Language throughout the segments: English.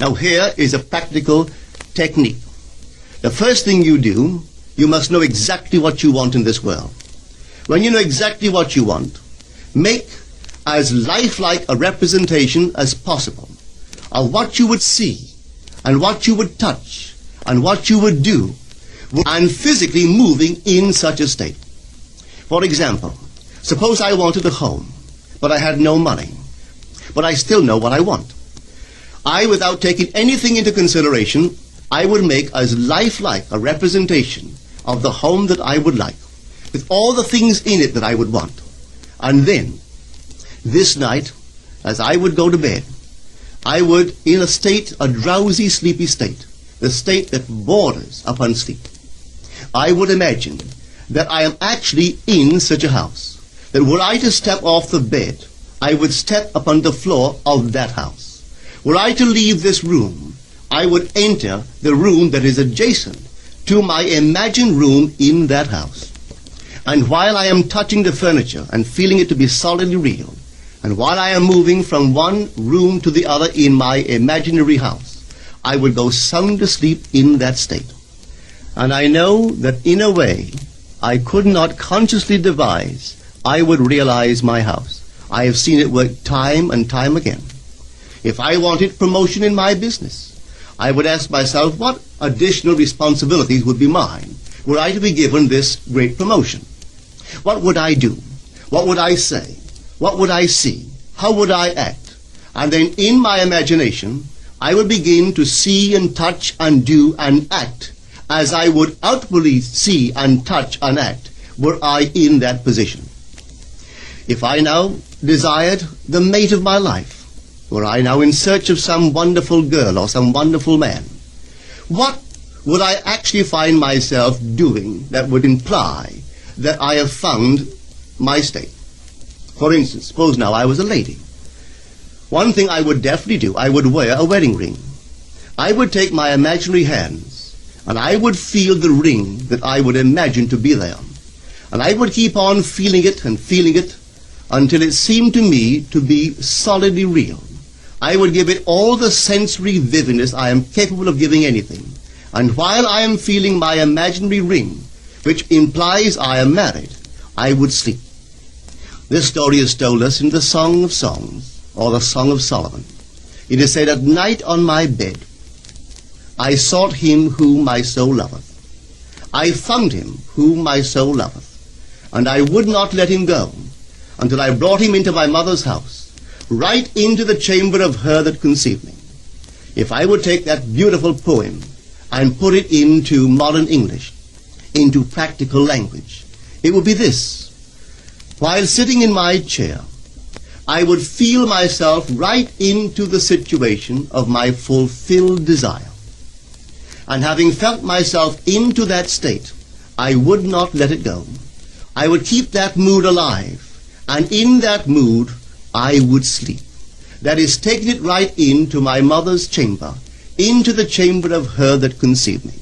Now here is a practical technique. The first thing you do, you must know exactly what you want in this world. When you know exactly what you want, make as lifelike a representation as possible of what you would see and what you would touch and what you would do and physically moving in such a state. For example, suppose I wanted a home, but I had no money, but I still know what I want. I, without taking anything into consideration, I would make as lifelike a representation of the home that I would like, with all the things in it that I would want. And then, this night, as I would go to bed, I would, in a state, a drowsy, sleepy state, the state that borders upon sleep, I would imagine that I am actually in such a house, that were I to step off the bed, I would step upon the floor of that house. Were I to leave this room, I would enter the room that is adjacent to my imagined room in that house. And while I am touching the furniture and feeling it to be solidly real, and while I am moving from one room to the other in my imaginary house, I would go sound asleep in that state. And I know that in a way I could not consciously devise, I would realize my house. I have seen it work time and time again. If I wanted promotion in my business, I would ask myself what additional responsibilities would be mine were I to be given this great promotion. What would I do? What would I say? What would I see? How would I act? And then in my imagination, I would begin to see and touch and do and act as I would outwardly see and touch and act were I in that position. If I now desired the mate of my life, were I now in search of some wonderful girl or some wonderful man, what would I actually find myself doing that would imply that I have found my state? For instance, suppose now I was a lady. One thing I would definitely do, I would wear a wedding ring. I would take my imaginary hands and I would feel the ring that I would imagine to be there. And I would keep on feeling it until it seemed to me to be solidly real. I would give it all the sensory vividness I am capable of giving anything. And while I am feeling my imaginary ring, which implies I am married, I would sleep. This story is told us in the Song of Songs, or the Song of Solomon. It is said, "At night on my bed, I sought him whom my soul loveth. I found him whom my soul loveth, and I would not let him go, until I brought him into my mother's house, right into the chamber of her that conceived me." If I would take that beautiful poem and put it into modern English, into practical language, it would be this. While sitting in my chair, I would feel myself right into the situation of my fulfilled desire. And having felt myself into that state, I would not let it go. I would keep that mood alive, and in that mood, I would sleep. That is, taking it right into my mother's chamber, into the chamber of her that conceived me.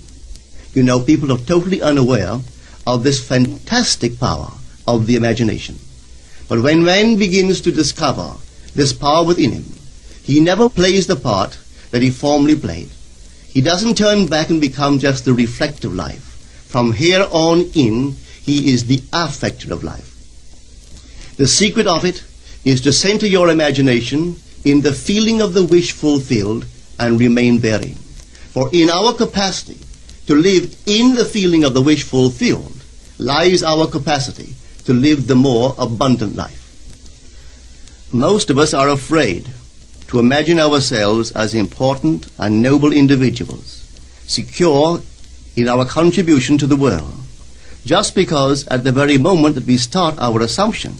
You know, people are totally unaware of this fantastic power of the imagination. But when man begins to discover this power within him, he never plays the part that he formerly played. He doesn't turn back and become just the reflective life. From here on in, he is the affecter of life. The secret of it is to center your imagination in the feeling of the wish fulfilled and remain therein. For in our capacity to live in the feeling of the wish fulfilled lies our capacity to live the more abundant life. Most of us are afraid to imagine ourselves as important and noble individuals, secure in our contribution to the world, just because at the very moment that we start our assumption,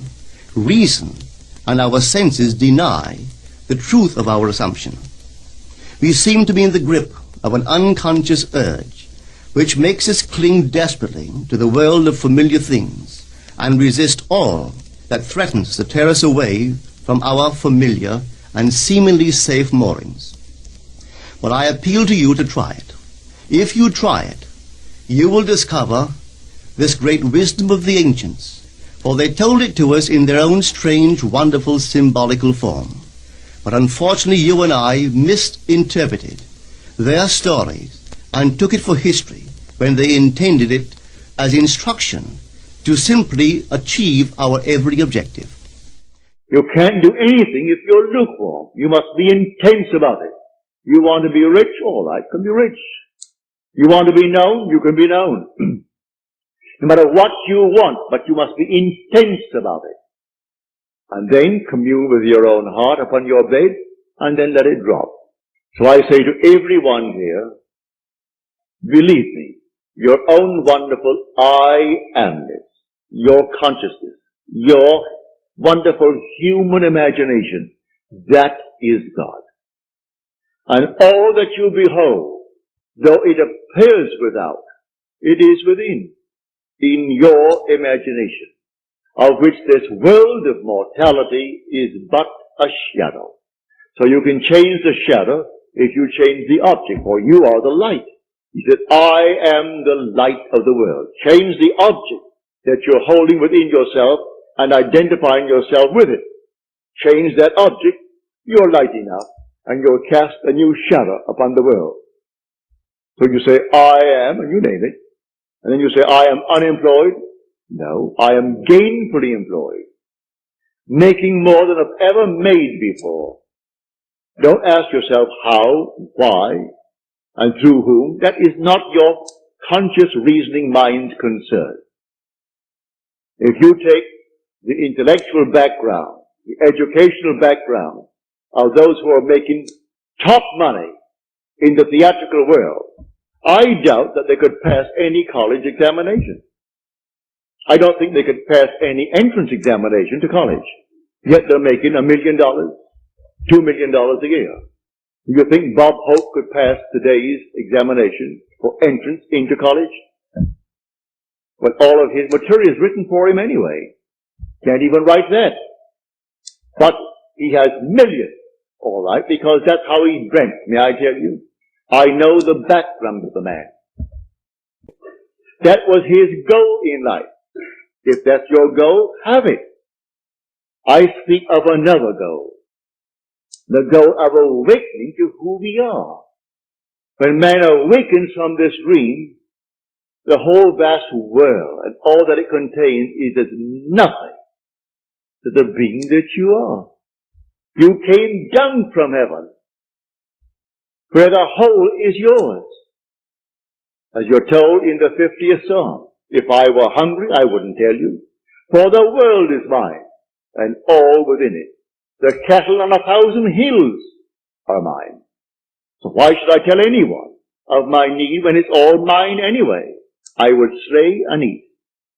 reason and our senses deny the truth of our assumption. We seem to be in the grip of an unconscious urge which makes us cling desperately to the world of familiar things and resist all that threatens to tear us away from our familiar and seemingly safe moorings. But I appeal to you to try it. If you try it, you will discover this great wisdom of the ancients, for they told it to us in their own strange, wonderful, symbolical form. But unfortunately you and I misinterpreted their stories and took it for history when they intended it as instruction to simply achieve our every objective. You can't do anything if you're lukewarm. You must be intense about it. You want to be rich? All right, can be rich. You want to be known? You can be known. No matter what you want, but you must be intense about it. And then commune with your own heart upon your bed, and then let it drop. So I say to everyone here, believe me, your own wonderful I amness, your consciousness, your wonderful human imagination, that is God. And all that you behold, though it appears without, it is within, in your imagination, of which this world of mortality is but a shadow. So you can change the shadow if you change the object, for you are the light. He said, I am the light of the world. Change the object that you're holding within yourself and identifying yourself with it. Change that object, you're lighting up, and you'll cast a new shadow upon the world. So you say, I am, and you name it. And then you say, I am unemployed. No, I am gainfully employed. Making more than I've ever made before. Don't ask yourself how, why, and through whom. That is not your conscious reasoning mind's concern. If you take the intellectual background, the educational background of those who are making top money in the theatrical world, I doubt that they could pass any college examination. I don't think they could pass any entrance examination to college. Yet they're making $1 million, $2 million a year. Do you think Bob Hope could pass today's examination for entrance into college? But all of his material is written for him anyway. Can't even write that. But he has millions, all right, because that's how he's dreamt. May I tell you? I know the background of the man. That was his goal in life. If that's your goal, have it. I speak of another goal. The goal of awakening to who we are. When man awakens from this dream, the whole vast world and all that it contains is as nothing to the being that you are. You came down from heaven, where the whole is yours. As you're told in the 50th Psalm, if I were hungry, I wouldn't tell you, for the world is mine, and all within it. The cattle on 1,000 hills are mine. So why should I tell anyone of my need when it's all mine anyway? I would slay and eat,